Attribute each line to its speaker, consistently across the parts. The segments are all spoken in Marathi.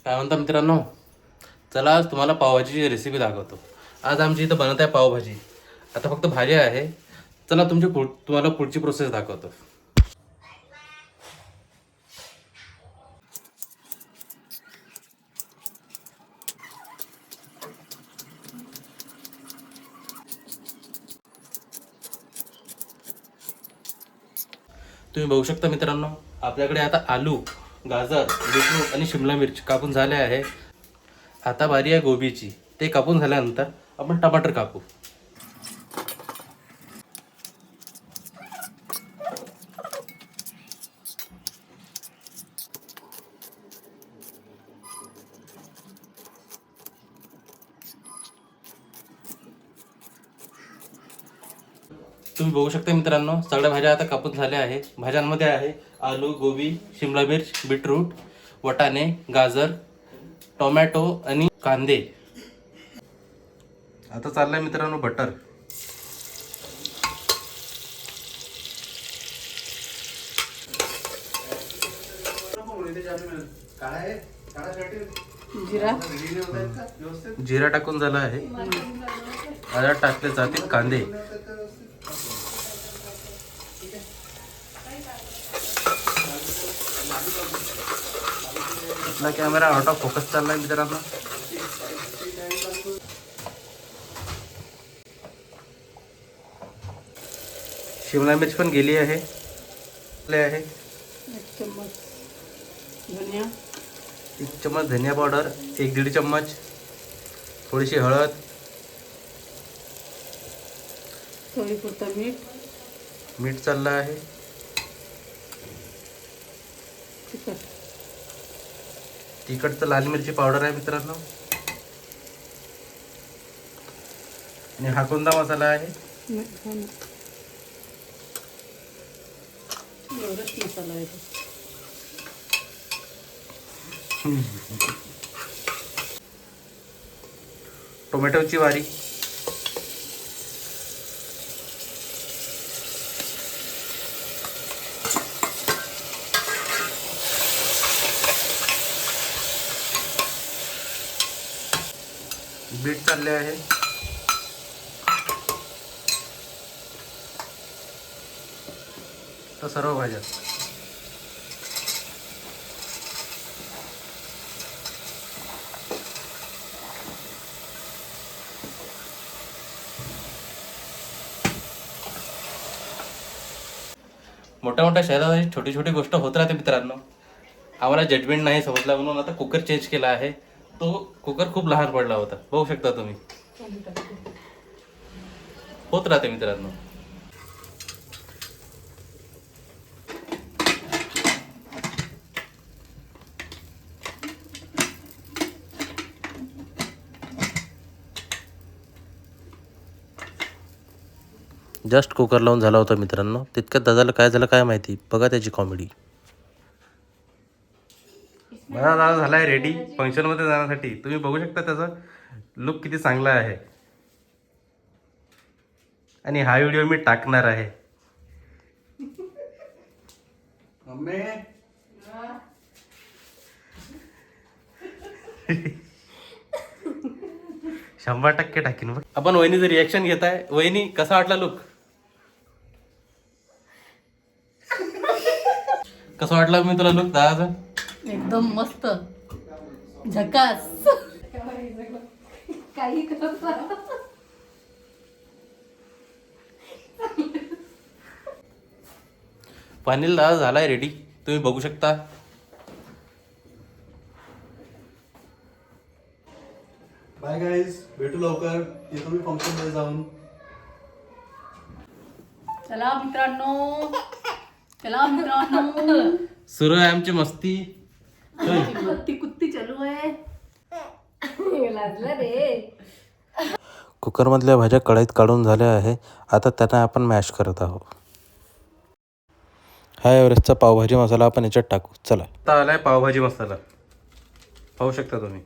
Speaker 1: काय म्हणता मित्रांनो, चला आज तुम्हाला पावभाजीची रेसिपी दाखवतो. आज आमची इथं बनत आहे पावभाजी. आता फक्त भाजी आहे. चला तुम्हाला पुढची प्रोसेस दाखवतो. तुम्ही बघू शकता मित्रांनो, आपल्याकडे आता आलू, गाजर, बीटरूट आणि शिमला मिरची कापून झाले आहे. आता बारी आहे गोबीची. ते कापून झाल्यानंतर आपण टमाटर कापू. तुम्ही बघू शकता मित्रांनो, सगळ्या भाज्या आता कापून झाल्या आहे. भाज्यांमध्ये आहे आलू, गोबी, शिमला मिर्च, बीटरूट, वटाणे, गाजर, टोमॅटो आणि कांदे. आता चाललंय मित्रांनो बटर. जिरा टाकून झाला आहे. आता टाकले जातील कांदे. आपला कॅमेरा आउट ऑफ फोकस चाललाय मित्रांनो. शिमला मिर्च पण गेली आहे. एक चम्मच धनिया पावडर, 1-1.5 चम्मच, थोडीशी हळद,
Speaker 2: थोडीपुरतं
Speaker 1: मीठ चाललं आहे. तिखट तर लाल मिरची पावडर आहे मित्रांनो. आणि हा कोणता मसाला आहे?
Speaker 2: मसाला आहे.
Speaker 1: टोमॅटोची वारी, बीट चालले आहे. तर सर्व भाज्या मोठ्या मोठ्या शहरात छोटी छोटी गोष्ट होत राहते मित्रांनो. आम्हाला जजमेंट नाही समजला म्हणून आता कुकर चेंज केला आहे. तो कुकर खूप लहान पडला होता, बघू शकता तुम्ही. होत राहते मित्रांनो. जस्ट कुकर लावून झाला होता मित्रांनो. तितक्यात दादाला काय झालं काय माहिती. बघा त्याची कॉमेडी. माझा दादा झालाय रेडी फंक्शनमध्ये जाण्यासाठी. तुम्ही बघू शकता त्याचा लुक किती चांगला आहे. आणि हा व्हिडिओ मी टाकणार आहे. मम्मी 100% टाकीन. आपण वहिनीचं रिॲक्शन घेत आहे. वहिनी, कसा वाटला लुक? कसा वाटला मी तुला लुक दादाचा?
Speaker 2: एकदम मस्त, झकास. काही करत
Speaker 1: फायनल दादा झालाय रेडी, तुम्ही बघू शकता.
Speaker 3: बाय गाईज, भेटू लवकर. येतो मी फंक्शन मध्ये जाऊन.
Speaker 2: चला मित्रांनो, चला मित्रांनो.
Speaker 1: सुरू आहे आमची मस्ती.
Speaker 2: कुत्ती कुत्ती चालू आहे. लाजला रे.
Speaker 1: कुकरमधल्या भाज्या कढईत काढून झाल्या आहे. आता त्यांना आपण मॅश करत आहोत. हा एव्हरेस्टचा पावभाजी मसाला आपण याच्यात टाकू. चला, आता आलाय पावभाजी मसाला. पाहू शकता तुम्ही.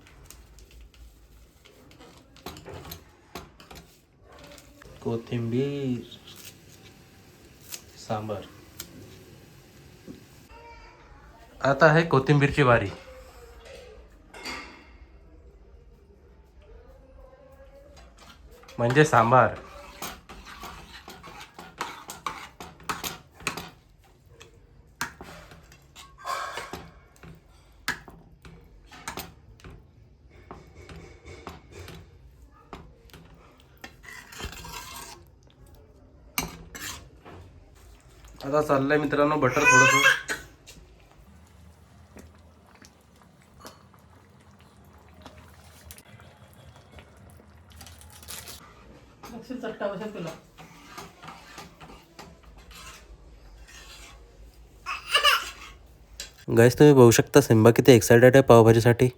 Speaker 1: कोथिंबीर, सांबार. आता आहे कोथिंबीरची वारी. म्हणजे सांबार. आता चाललंय मित्रांनो बटर थोडंसं.
Speaker 2: चटका बसा तुला.
Speaker 1: गाईस तुम्ही बघू शकता सिम्बा किती एक्सायटेड आहे पावभाजीसाठी.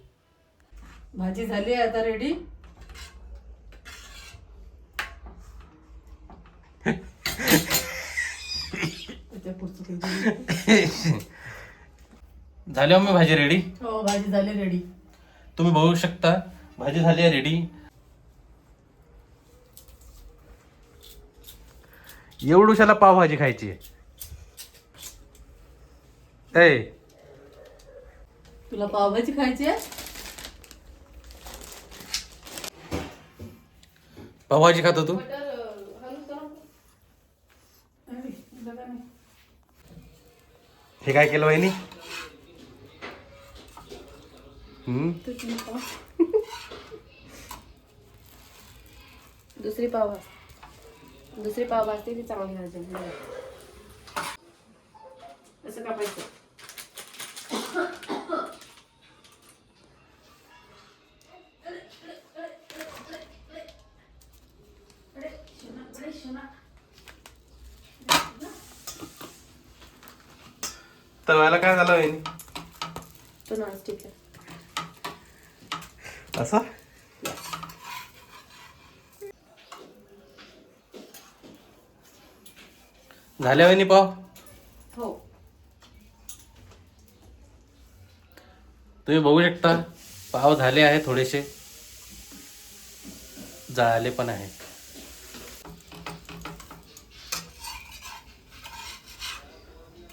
Speaker 2: भाजी झाली आहे आता रेडी.
Speaker 1: झाली मम्मी भाजी रेडी.
Speaker 2: हो भाजी झाली रेडी.
Speaker 1: तुम्ही बघू शकता भाजी झाली आहे रेडी. एवढूशाला पावभाजी खायची आहे.
Speaker 2: तुला पावभाजी खायची आहे?
Speaker 1: पावभाजी खातो तू? हे काय केलं वहिनी?
Speaker 4: दुसरी पाव भाजते ती चांगली भाजेल. असं कापायचं.
Speaker 1: तव्याला काय झालं वहिनी?
Speaker 4: तो नॉनस्टिक आहे.
Speaker 1: असं झाल्या वहिनी पाव?
Speaker 4: हो.
Speaker 1: तुम्ही बघू शकता पाव झाले आहे, थोडेसे जळाले पण आहे.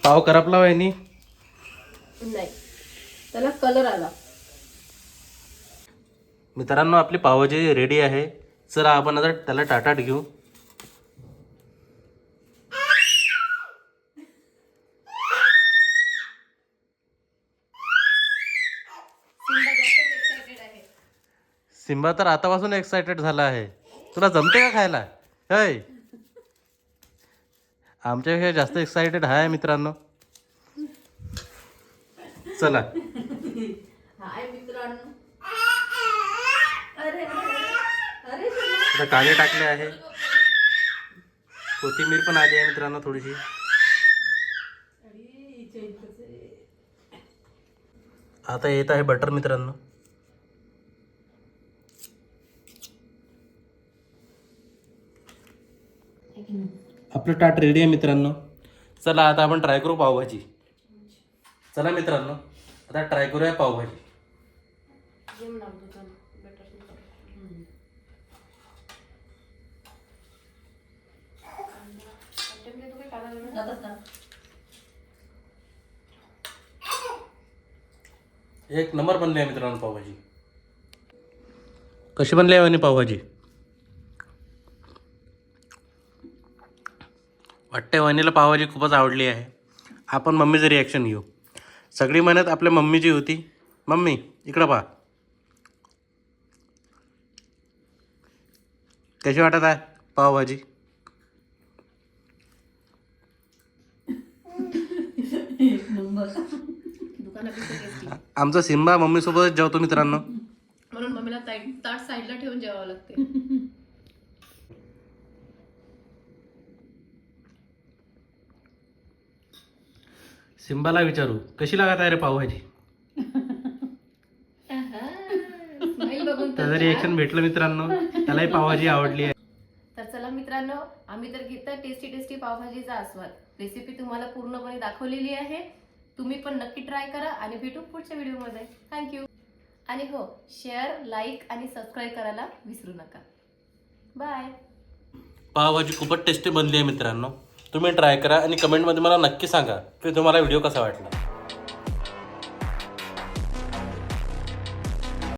Speaker 1: पाव करपला वहिनी?
Speaker 4: नाही, त्याला कलर आला.
Speaker 1: मित्रांनो आपली पावभाजी रेडी आहे. चला आपण आता त्याला ताटात घेऊ. सिम्बा तर आतापासून एक्साइटेड झाला आहे. तुला जमते का खायला? होय, आमच्यापेक्षा जास्त एक्साइटेड आहे मित्रांनो. चला
Speaker 2: हाय मित्रांनो.
Speaker 1: आता कांदे टाकले आहे, कोथिंबीर पण आली आहे मित्रांनो थोडीशी. आता येत आहे बटर मित्रांनो. आपलं ताट रेडी आहे मित्रांनो. चला आता आपण ट्राय करू पावभाजी. चला मित्रांनो आता ट्राय करूया पावभाजी. एक नंबर बनली आहे मित्रांनो पावभाजी. कशी बनली आहे वहिनी पावभाजी? वाटते वहिनीला पावभाजी खूपच आवडली आहे. आपण मम्मीचं रिॲक्शन घेऊ. सगळी मेहनत आपल्या मम्मीची होती. मम्मी इकडं पहा, कशी वाटत आहे पावभाजी?
Speaker 2: एक नंबर.
Speaker 1: आमचा सिम्बा मम्मीसोबतच जेवतो मित्रांनो.
Speaker 4: म्हणून मम्मीला ताट साईडला ठेवून जेवावं लागते.
Speaker 1: सिम्बाला विचारू कशी लागत आहे रे पावभाजी? त्याचं रिॲक्शन भेटलं मित्रांनो. त्यालाही पावभाजी आवडली आहे.
Speaker 4: तर चला मित्रांनो, आम्ही तर घेतला टेस्टी पावभाजीचा आस्वाद. रेसिपी तुम्हाला पूर्णपणे दाखवलेली आहे. तुम्ही पण नक्की ट्राय करा आणि भेटू पुढच्या व्हिडिओमध्ये. थँक्यू. आणि हो, शेअर, लाईक आणि सबस्क्राईब करायला विसरू नका. बाय.
Speaker 1: पावभाजी खूपच टेस्टी बनली आहे मित्रांनो. तुम्ही ट्राय करा आणि कमेंटमध्ये मला नक्की सांगा की तुम्हाला व्हिडिओ कसा वाटला.